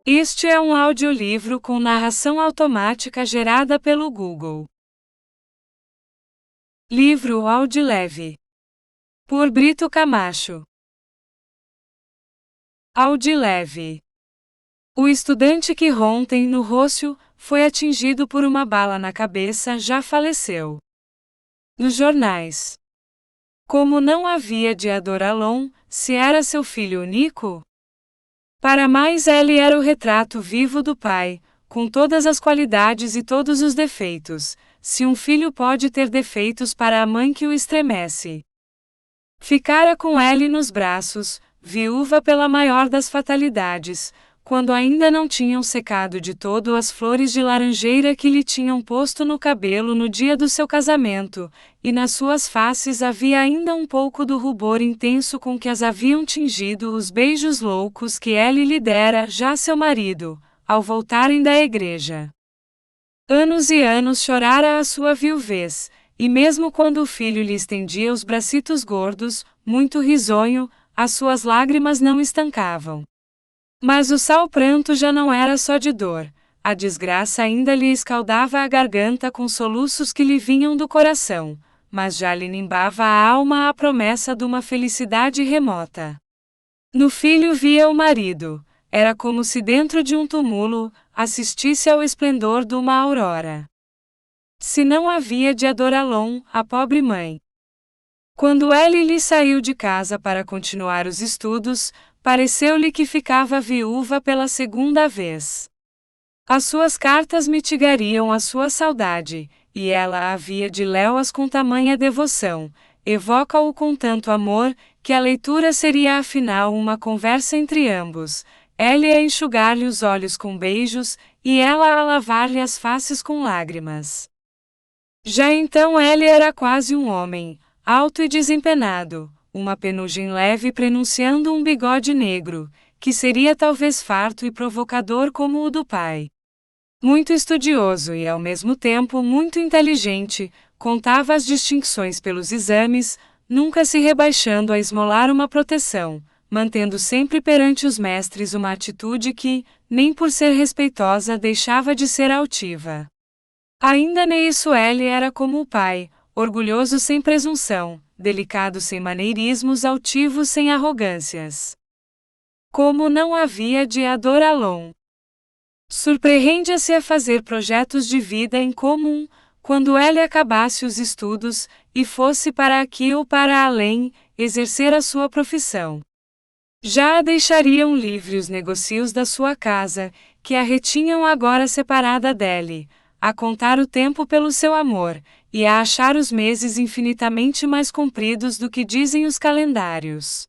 Este é um audiolivro com narração automática gerada pelo Google. Livro Audileve. Por Brito Camacho. Audileve. O estudante que ontem, no Rócio, foi atingido por uma bala na cabeça já faleceu. Nos jornais. Como não havia de adorá-lo, se era seu filho único? Para mais ele era o retrato vivo do pai, com todas as qualidades e todos os defeitos, se um filho pode ter defeitos para a mãe que o estremece. Ficara com ele nos braços, viúva pela maior das fatalidades, quando ainda não tinham secado de todo as flores de laranjeira que lhe tinham posto no cabelo no dia do seu casamento, e nas suas faces havia ainda um pouco do rubor intenso com que as haviam tingido os beijos loucos que ele lhe dera já seu marido, ao voltarem da igreja. Anos e anos chorara a sua viuvez, e mesmo quando o filho lhe estendia os bracitos gordos, muito risonho, as suas lágrimas não estancavam. Mas o sal pranto já não era só de dor, a desgraça ainda lhe escaldava a garganta com soluços que lhe vinham do coração, mas já lhe nimbava a alma a promessa de uma felicidade remota. No filho via o marido, era como se dentro de um túmulo, assistisse ao esplendor de uma aurora. Se não havia de adorá-lo, a pobre mãe. Quando ele lhe saiu de casa para continuar os estudos, pareceu-lhe que ficava viúva pela segunda vez. As suas cartas mitigariam a sua saudade, e ela havia de lê-las com tamanha devoção, evoca-o com tanto amor, que a leitura seria afinal uma conversa entre ambos, ele a enxugar-lhe os olhos com beijos, e ela a lavar-lhe as faces com lágrimas. Já então ele era quase um homem, alto e desempenado, uma penugem leve prenunciando um bigode negro, que seria talvez farto e provocador como o do pai. Muito estudioso e ao mesmo tempo muito inteligente, contava as distinções pelos exames, nunca se rebaixando a esmolar uma proteção, mantendo sempre perante os mestres uma atitude que, nem por ser respeitosa, deixava de ser altiva. Ainda nisso ele era como o pai, orgulhoso sem presunção, delicado sem maneirismos, altivo sem arrogâncias. Como não havia de adorá-lo. Surpreende-se a fazer projetos de vida em comum, quando ele acabasse os estudos, e fosse para aqui ou para além, exercer a sua profissão. Já a deixariam livre os negócios da sua casa, que a retinham agora separada dele, a contar o tempo pelo seu amor, e a achar os meses infinitamente mais compridos do que dizem os calendários.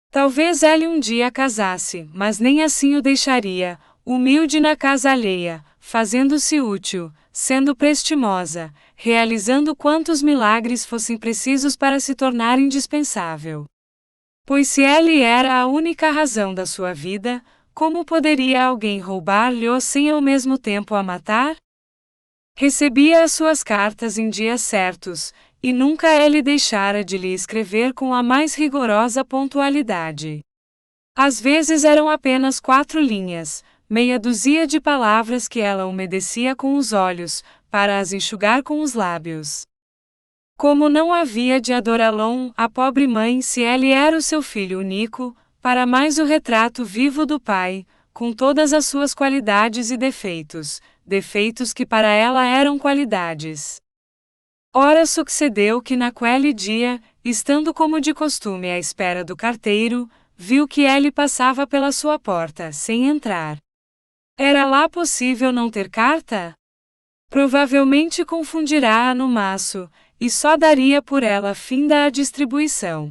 Talvez ele um dia casasse, mas nem assim o deixaria, humilde na casa alheia, fazendo-se útil, sendo prestimosa, realizando quantos milagres fossem precisos para se tornar indispensável. Pois se ele era a única razão da sua vida, como poderia alguém roubar-lhe sem ao mesmo tempo a matar? Recebia as suas cartas em dias certos, e nunca ele deixara de lhe escrever com a mais rigorosa pontualidade. Às vezes eram apenas 4 linhas, meia dúzia de palavras que ela umedecia com os olhos, para as enxugar com os lábios. Como não havia de adorá-lo, a pobre mãe, se ele era o seu filho único, para mais o retrato vivo do pai, com todas as suas qualidades e defeitos, defeitos que para ela eram qualidades. Ora sucedeu que naquele dia, estando como de costume à espera do carteiro, viu que ele passava pela sua porta, sem entrar. Era lá possível não ter carta? Provavelmente confundirá-a no maço, e só daria por ela finda a distribuição.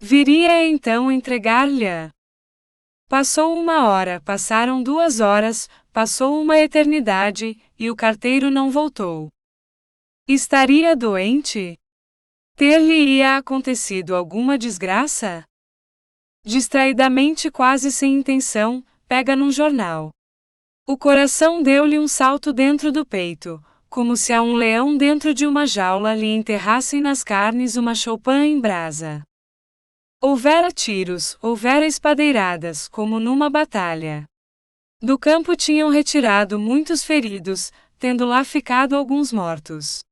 Viria então entregar-lhe-a. Passou 1 hora, passaram 2 horas, passou uma eternidade, e o carteiro não voltou. Estaria doente? Ter-lhe-ia acontecido alguma desgraça? Distraidamente, quase sem intenção, pega num jornal. O coração deu-lhe um salto dentro do peito, como se a um leão dentro de uma jaula lhe enterrassem nas carnes uma choupã em brasa. Houvera tiros, houvera espadeiradas, como numa batalha. Do campo tinham retirado muitos feridos, tendo lá ficado alguns mortos.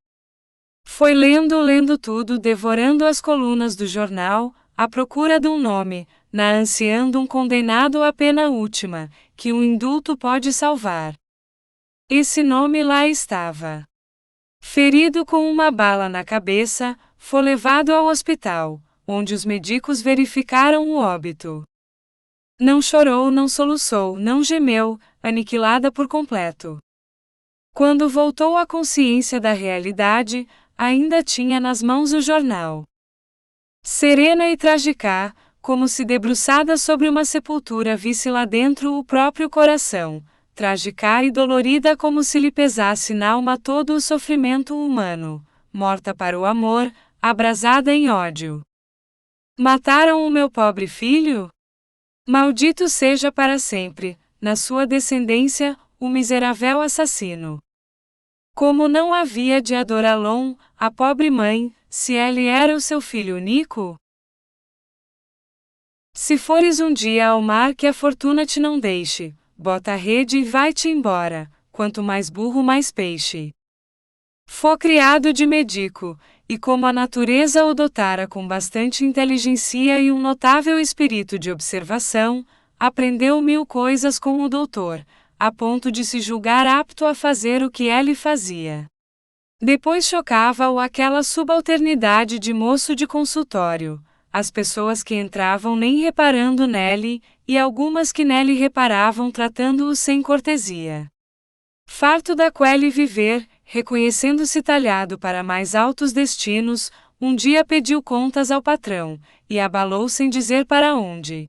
Foi lendo tudo, devorando as colunas do jornal, à procura de um nome, na ansiando um condenado à pena última, que um indulto pode salvar. Esse nome lá estava. Ferido com uma bala na cabeça, foi levado ao hospital, onde os médicos verificaram o óbito. Não chorou, não soluçou, não gemeu, aniquilada por completo. Quando voltou à consciência da realidade, ainda tinha nas mãos o jornal. Serena e trágica, como se debruçada sobre uma sepultura visse lá dentro o próprio coração, trágica e dolorida como se lhe pesasse na alma todo o sofrimento humano, morta para o amor, abrasada em ódio. Mataram o meu pobre filho? Maldito seja para sempre, na sua descendência, o miserável assassino. Como não havia de adorá-lo, a pobre mãe, se ele era o seu filho único? Se fores um dia ao mar que a fortuna te não deixe, bota a rede e vai-te embora, quanto mais burro mais peixe. Foi criado de médico, e como a natureza o dotara com bastante inteligência e um notável espírito de observação, aprendeu 1000 coisas com o doutor, a ponto de se julgar apto a fazer o que ele fazia. Depois chocava-o aquela subalternidade de moço de consultório, as pessoas que entravam nem reparando nele, e algumas que nele reparavam tratando-o sem cortesia. Farto da quele viver, reconhecendo-se talhado para mais altos destinos, um dia pediu contas ao patrão, e abalou sem dizer para onde.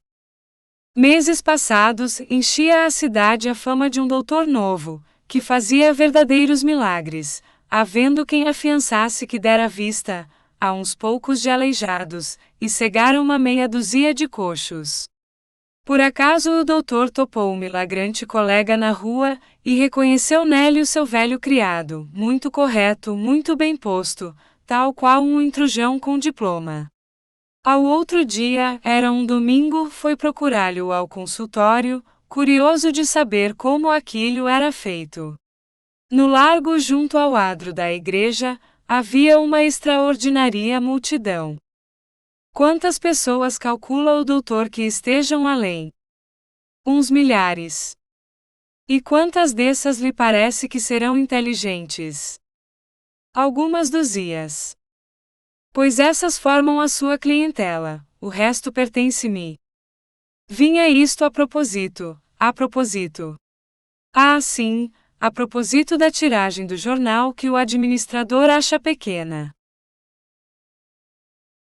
Meses passados, enchia a cidade a fama de um doutor novo, que fazia verdadeiros milagres, havendo quem afiançasse que dera vista a uns poucos de aleijados, e cegaram uma meia dúzia de coxos. Por acaso o doutor topou um milagrante colega na rua, e reconheceu nele o seu velho criado, muito correto, muito bem posto, tal qual um intrujão com diploma. Ao outro dia, era um domingo, foi procurá-lo ao consultório, curioso de saber como aquilo era feito. No largo junto ao adro da igreja, havia uma extraordinária multidão. Quantas pessoas calcula o doutor que estejam além? Uns milhares. E quantas dessas lhe parece que serão inteligentes? Algumas dúzias. Pois essas formam a sua clientela, o resto pertence-me. Vinha isto a propósito, a propósito. Ah, sim, a propósito da tiragem do jornal que o administrador acha pequena.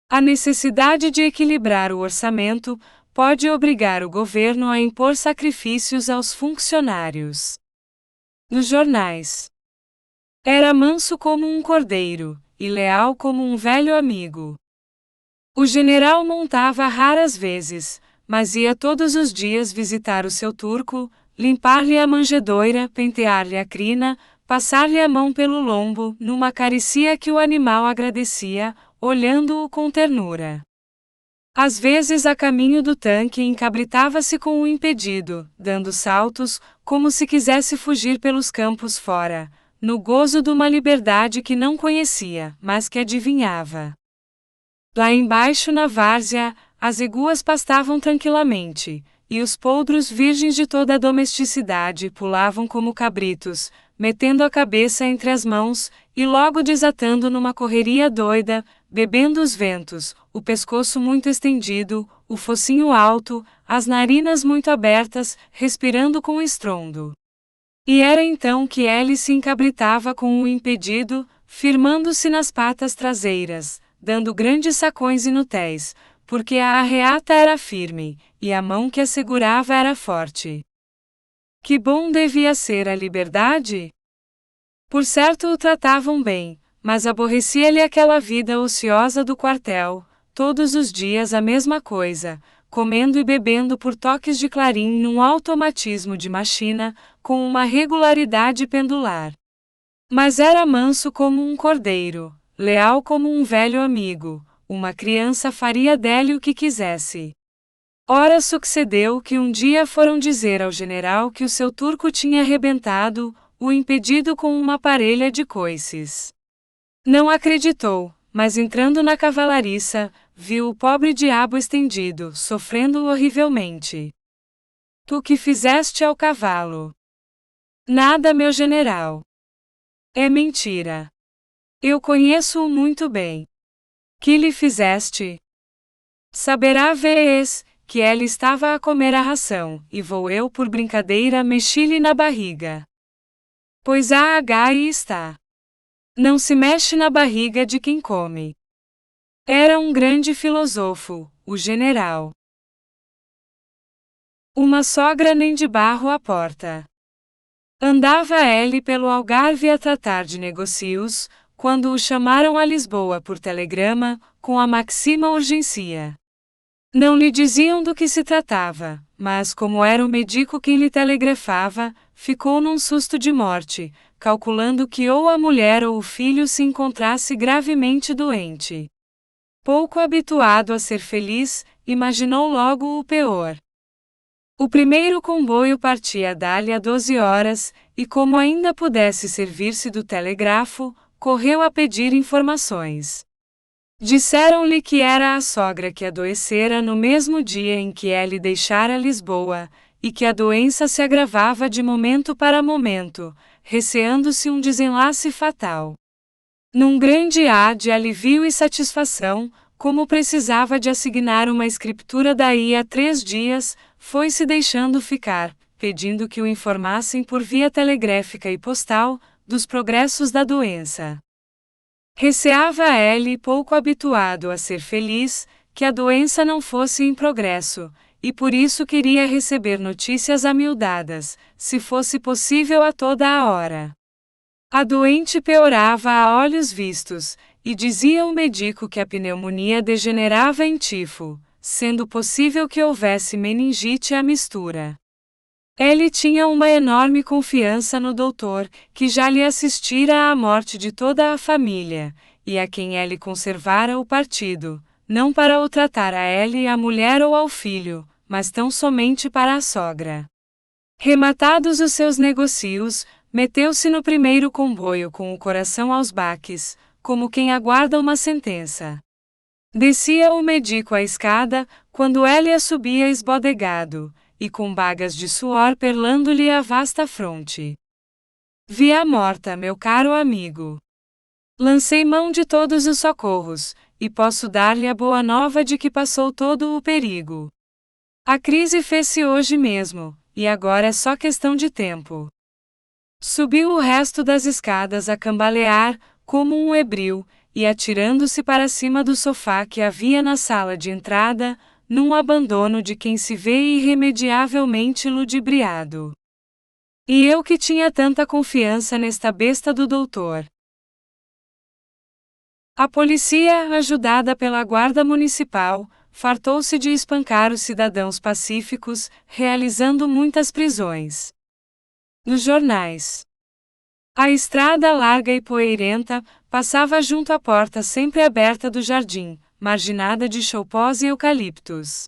A necessidade de equilibrar o orçamento pode obrigar o governo a impor sacrifícios aos funcionários. Nos jornais. Era manso como um cordeiro, e leal como um velho amigo. O general montava raras vezes, mas ia todos os dias visitar o seu turco, limpar-lhe a manjedoura, pentear-lhe a crina, passar-lhe a mão pelo lombo, numa caricia que o animal agradecia, olhando-o com ternura. Às vezes a caminho do tanque encabritava-se com o impedido, dando saltos, como se quisesse fugir pelos campos fora, no gozo de uma liberdade que não conhecia, mas que adivinhava. Lá embaixo na várzea, as eguas pastavam tranquilamente, e os poldros virgens de toda a domesticidade pulavam como cabritos, metendo a cabeça entre as mãos, e logo desatando numa correria doida, bebendo os ventos, o pescoço muito estendido, o focinho alto, as narinas muito abertas, respirando com estrondo. E era então que ele se encabritava com o impedido, firmando-se nas patas traseiras, dando grandes sacões inúteis, porque a arreata era firme, e a mão que a segurava era forte. Que bom devia ser a liberdade? Por certo o tratavam bem, mas aborrecia-lhe aquela vida ociosa do quartel, todos os dias a mesma coisa, comendo e bebendo por toques de clarim num automatismo de machina, com uma regularidade pendular. Mas era manso como um cordeiro, leal como um velho amigo, uma criança faria dele o que quisesse. Ora sucedeu que um dia foram dizer ao general que o seu turco tinha arrebentado, o impedido com uma parelha de coices. Não acreditou, mas entrando na cavalariça, viu o pobre diabo estendido, sofrendo horrivelmente. Tu que fizeste ao cavalo? Nada, meu general. É mentira. Eu conheço-o muito bem. Que lhe fizeste? Saberá vez que ele estava a comer a ração, e vou eu por brincadeira mexi-lhe na barriga. Pois aí está. Não se mexe na barriga de quem come. Era um grande filósofo, o general. Uma sogra nem de barro à porta. Andava ele pelo Algarve a tratar de negócios, quando o chamaram a Lisboa por telegrama, com a maxima urgência. Não lhe diziam do que se tratava, mas como era o médico quem lhe telegrafava, ficou num susto de morte, calculando que ou a mulher ou o filho se encontrasse gravemente doente. Pouco habituado a ser feliz, imaginou logo o pior. O primeiro comboio partia dali a 12 horas, e como ainda pudesse servir-se do telégrafo, correu a pedir informações. Disseram-lhe que era a sogra que adoecera no mesmo dia em que ele deixara Lisboa, e que a doença se agravava de momento para momento, receando-se um desenlace fatal. Num grande ar de alívio e satisfação, como precisava de assignar uma escritura daí a 3 dias, foi-se deixando ficar, pedindo que o informassem por via telegráfica e postal, dos progressos da doença. Receava ele, pouco habituado a ser feliz, que a doença não fosse em progresso, e por isso queria receber notícias amiudadas, se fosse possível a toda a hora. A doente piorava a olhos vistos, e dizia o médico que a pneumonia degenerava em tifo, sendo possível que houvesse meningite à mistura. Ele tinha uma enorme confiança no doutor, que já lhe assistira à morte de toda a família, e a quem ele conservara o partido, não para o tratar a ele e à mulher ou ao filho, mas tão somente para a sogra. Rematados os seus negócios, meteu-se no primeiro comboio com o coração aos baques, como quem aguarda uma sentença. Descia o médico a escada, quando ele a subia esbodegado, e com bagas de suor perlando-lhe a vasta fronte. Vi-a morta, meu caro amigo. Lancei mão de todos os socorros, e posso dar-lhe a boa nova de que passou todo o perigo. A crise fez-se hoje mesmo, e agora é só questão de tempo. Subiu o resto das escadas a cambalear, como um hebreu, e atirando-se para cima do sofá que havia na sala de entrada, num abandono de quem se vê irremediavelmente ludibriado. E eu que tinha tanta confiança nesta besta do doutor. A polícia, ajudada pela guarda municipal, fartou-se de espancar os cidadãos pacíficos, realizando muitas prisões. Nos jornais. A estrada larga e poeirenta passava junto à porta sempre aberta do jardim, marginada de choupós e eucaliptos.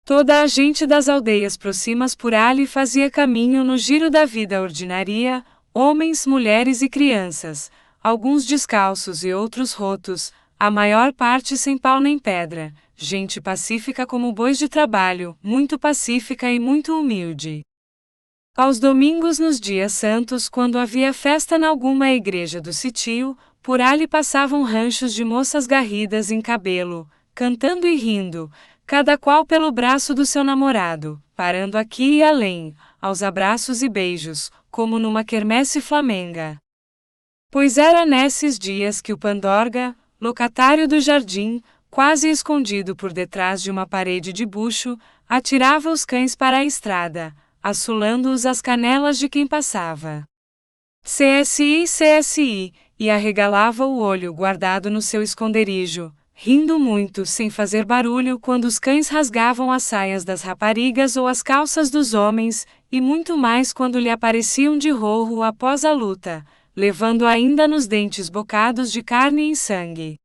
Toda a gente das aldeias próximas por ali fazia caminho no giro da vida ordinária, homens, mulheres e crianças, alguns descalços e outros rotos, a maior parte sem pau nem pedra, gente pacífica como bois de trabalho, muito pacífica e muito humilde. Aos domingos nos dias santos, quando havia festa em alguma igreja do sítio, por ali passavam ranchos de moças garridas em cabelo, cantando e rindo, cada qual pelo braço do seu namorado, parando aqui e além, aos abraços e beijos, como numa quermesse flamenga. Pois era nesses dias que o Pandorga, locatário do jardim, quase escondido por detrás de uma parede de bucho, atirava os cães para a estrada, assolando-os às canelas de quem passava. CSI, e arregalava o olho guardado no seu esconderijo, rindo muito sem fazer barulho quando os cães rasgavam as saias das raparigas ou as calças dos homens, e muito mais quando lhe apareciam de rorro após a luta, levando ainda nos dentes bocados de carne e sangue.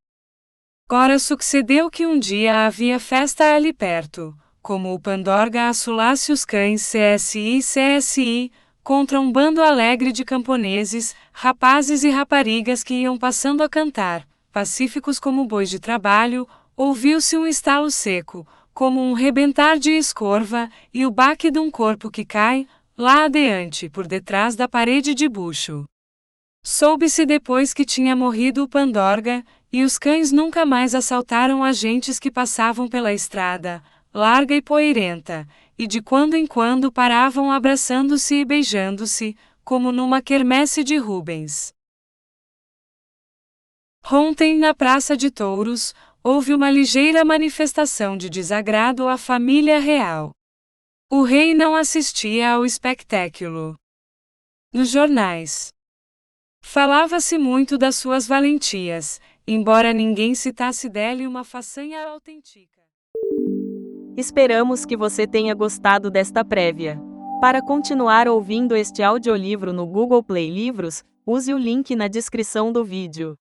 Ora sucedeu que um dia havia festa ali perto, como o Pandorga assolasse os cães CSI, contra um bando alegre de camponeses, rapazes e raparigas que iam passando a cantar, pacíficos como bois de trabalho, ouviu-se um estalo seco, como um rebentar de escorva, e o baque de um corpo que cai, lá adiante, por detrás da parede de bucho. Soube-se depois que tinha morrido o Pandorga, e os cães nunca mais assaltaram as gentes que passavam pela estrada, larga e poeirenta, e de quando em quando paravam abraçando-se e beijando-se, como numa quermesse de Rubens. Ontem, na Praça de Touros, houve uma ligeira manifestação de desagrado à família real. O rei não assistia ao espetáculo. Nos jornais, falava-se muito das suas valentias, embora ninguém citasse dele uma façanha autêntica. Esperamos que você tenha gostado desta prévia. Para continuar ouvindo este audiolivro no Google Play Livros, use o link na descrição do vídeo.